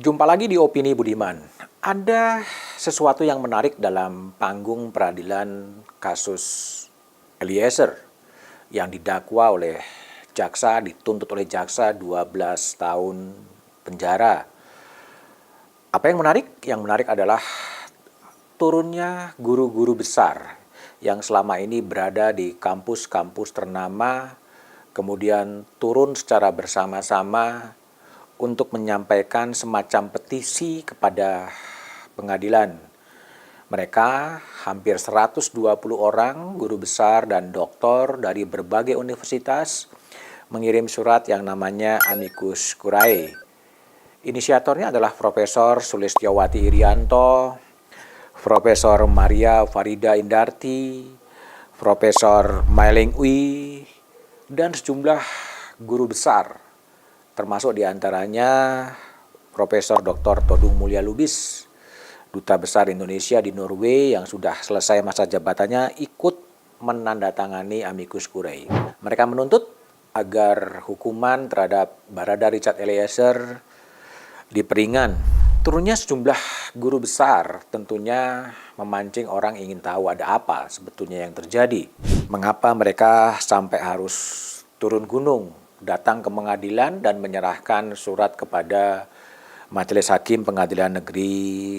Jumpa lagi di Opini Budiman. Ada sesuatu yang menarik dalam panggung peradilan kasus Eliezer yang didakwa oleh jaksa, dituntut oleh jaksa 12 tahun penjara. Apa yang menarik? Yang menarik adalah turunnya guru-guru besar yang selama ini berada di kampus-kampus ternama, kemudian turun secara bersama-sama untuk menyampaikan semacam petisi kepada pengadilan. Mereka hampir 120 orang guru besar dan doktor dari berbagai universitas mengirim surat yang namanya Amicus Curiae. Inisiatornya adalah Profesor Sulistyowati Irianto, Profesor Maria Farida Indarti, Profesor Mailing Uy, dan sejumlah guru besar, termasuk diantaranya Profesor Dr. Todung Mulya Lubis, Duta Besar Indonesia di Norway yang sudah selesai masa jabatannya, ikut menandatangani Amicus Curiae. Mereka menuntut agar hukuman terhadap Barada Richard Eliezer diperingan. Turunnya sejumlah guru besar tentunya memancing orang ingin tahu ada apa sebetulnya yang terjadi. Mengapa mereka sampai harus turun gunung, datang ke pengadilan dan menyerahkan surat kepada Majelis Hakim Pengadilan Negeri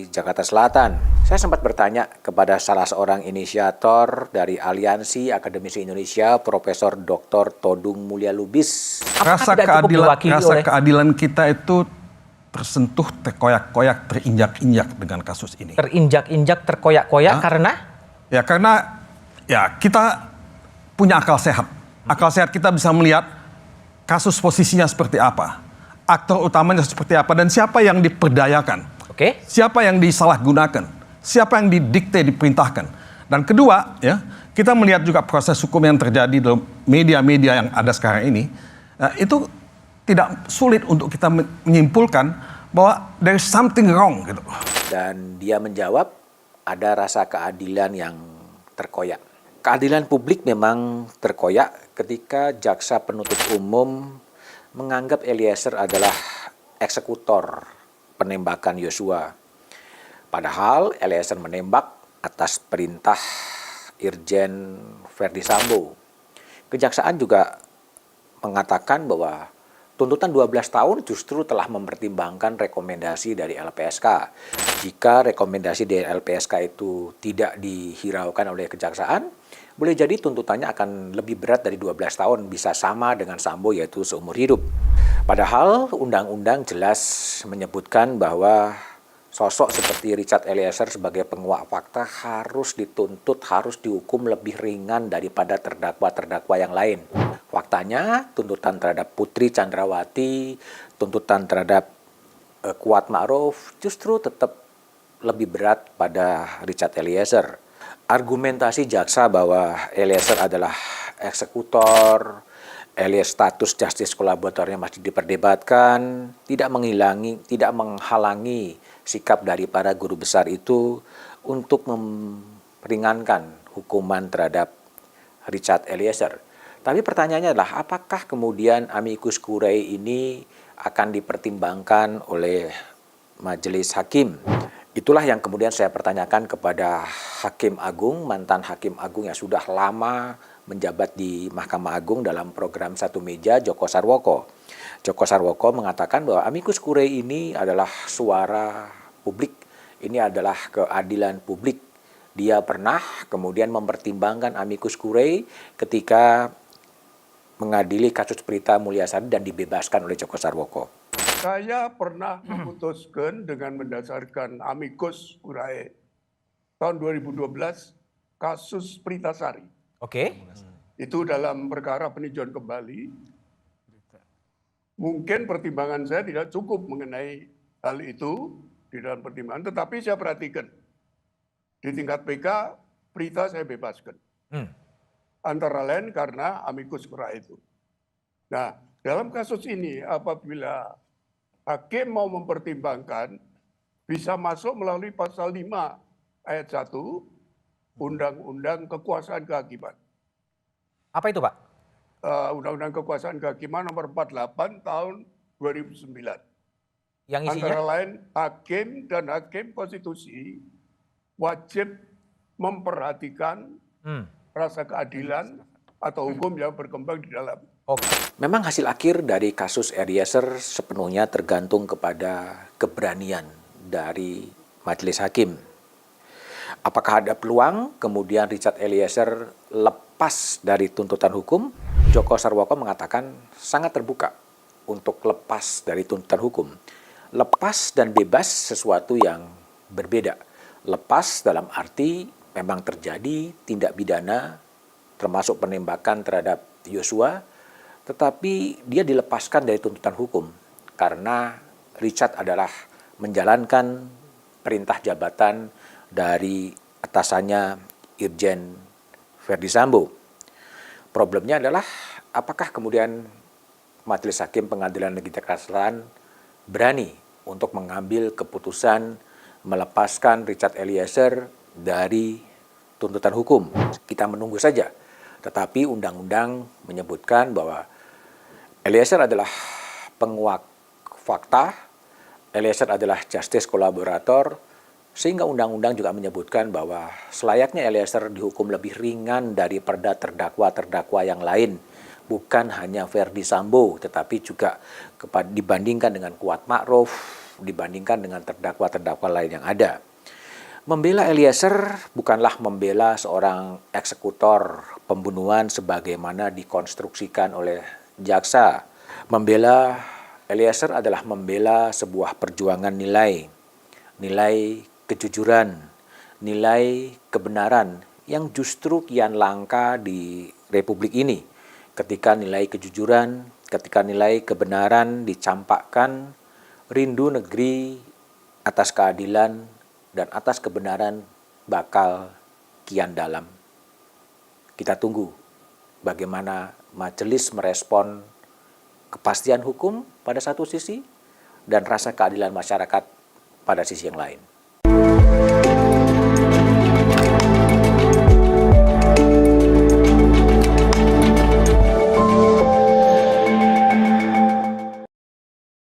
Jakarta Selatan. Saya sempat bertanya kepada salah seorang inisiator dari Aliansi Akademisi Indonesia, Profesor Dr. Todung Mulya Lubis. Rasa keadilan kita itu tersentuh, terkoyak-koyak, terinjak-injak dengan kasus ini. Terinjak-injak, terkoyak-koyak karena? Ya karena kita punya akal sehat. Akal sehat kita bisa melihat kasus posisinya seperti apa, aktor utamanya seperti apa, dan siapa yang diperdayakan, siapa yang disalahgunakan, siapa yang didikte, diperintahkan. Dan kedua, kita melihat juga proses hukum yang terjadi dalam media-media yang ada sekarang ini, itu tidak sulit untuk kita menyimpulkan bahwa there is something wrong gitu. Dan dia menjawab, ada rasa keadilan yang terkoyak. Keadilan publik memang terkoyak ketika jaksa penuntut umum menganggap Eliezer adalah eksekutor penembakan Yosua. Padahal Eliezer menembak atas perintah Irjen Verdi Sambo. Kejaksaan juga mengatakan bahwa tuntutan 12 tahun justru telah mempertimbangkan rekomendasi dari LPSK. Jika rekomendasi dari LPSK itu tidak dihiraukan oleh kejaksaan, boleh jadi tuntutannya akan lebih berat dari 12 tahun, bisa sama dengan Sambo yaitu seumur hidup. Padahal undang-undang jelas menyebutkan bahwa sosok seperti Richard Eliezer sebagai penguak fakta harus dituntut, harus dihukum lebih ringan daripada terdakwa-terdakwa yang lain. Faktanya, tuntutan terhadap Putri Chandrawati, tuntutan terhadap Kuat Ma'ruf justru tetap lebih berat pada Richard Eliezer. Argumentasi jaksa bahwa Eliezer adalah eksekutor, status justice kolaboratornya masih diperdebatkan, tidak menghalangi sikap dari para guru besar itu untuk meringankan hukuman terhadap Richard Eliezer. Tapi pertanyaannya adalah apakah kemudian Amicus Curiae ini akan dipertimbangkan oleh Majelis Hakim? Itulah yang kemudian saya pertanyakan kepada Hakim Agung, mantan Hakim Agung yang sudah lama menjabat di Mahkamah Agung dalam program Satu Meja, Joko Sarwoko. Joko Sarwoko mengatakan bahwa Amicus Curiae ini adalah suara publik, ini adalah keadilan publik. Dia pernah kemudian mempertimbangkan Amicus Curiae ketika mengadili kasus Prita Mulyasari dan dibebaskan oleh Joko Sarwoko. Saya pernah memutuskan dengan mendasarkan Amicus Curiae tahun 2012 kasus Prita Sari. Itu dalam perkara peninjauan kembali. Mungkin pertimbangan saya tidak cukup mengenai hal itu di dalam pertimbangan, tetapi saya perhatikan di tingkat PK Prita saya bebaskan. Antara lain karena Amicus Curiae itu. Nah, dalam kasus ini apabila hakim mau mempertimbangkan bisa masuk melalui pasal 5 ayat 1 Undang-Undang Kekuasaan Kehakiman. Apa itu, Pak? Undang-Undang Kekuasaan Kehakiman nomor 48 tahun 2009. Yang isinya? Antara lain hakim dan hakim konstitusi wajib memperhatikan rasa keadilan atau hukum yang berkembang di dalam. Memang hasil akhir dari kasus Eliezer sepenuhnya tergantung kepada keberanian dari majelis hakim. Apakah ada peluang kemudian Richard Eliezer lepas dari tuntutan hukum? Joko Sarwoko mengatakan sangat terbuka untuk lepas dari tuntutan hukum. Lepas dan bebas sesuatu yang berbeda. Lepas dalam arti memang terjadi tindak pidana termasuk penembakan terhadap Yosua, tetapi dia dilepaskan dari tuntutan hukum karena Richard adalah menjalankan perintah jabatan dari atasannya Irjen Verdi Sambo. Problemnya adalah apakah kemudian Majelis Hakim Pengadilan Negeri Jakarta Selatan berani untuk mengambil keputusan melepaskan Richard Eliezer dari tuntutan hukum. Kita menunggu saja. Tetapi undang-undang menyebutkan bahwa Eliezer adalah penguak fakta, Eliezer adalah justice kolaborator, sehingga undang-undang juga menyebutkan bahwa selayaknya Eliezer dihukum lebih ringan daripada terdakwa-terdakwa yang lain. Bukan hanya Verdi Sambo, tetapi juga dibandingkan dengan Kuat Ma'ruf, dibandingkan dengan terdakwa-terdakwa lain yang ada. Membela Eliezer bukanlah membela seorang eksekutor pembunuhan sebagaimana dikonstruksikan oleh jaksa. Membela Eliezer adalah membela sebuah perjuangan nilai, nilai kejujuran, nilai kebenaran yang justru kian langka di Republik ini. Ketika nilai kejujuran, ketika nilai kebenaran dicampakkan, rindu negeri atas keadilan dan atas kebenaran bakal kian dalam. Kita tunggu bagaimana majelis merespon kepastian hukum pada satu sisi dan rasa keadilan masyarakat pada sisi yang lain.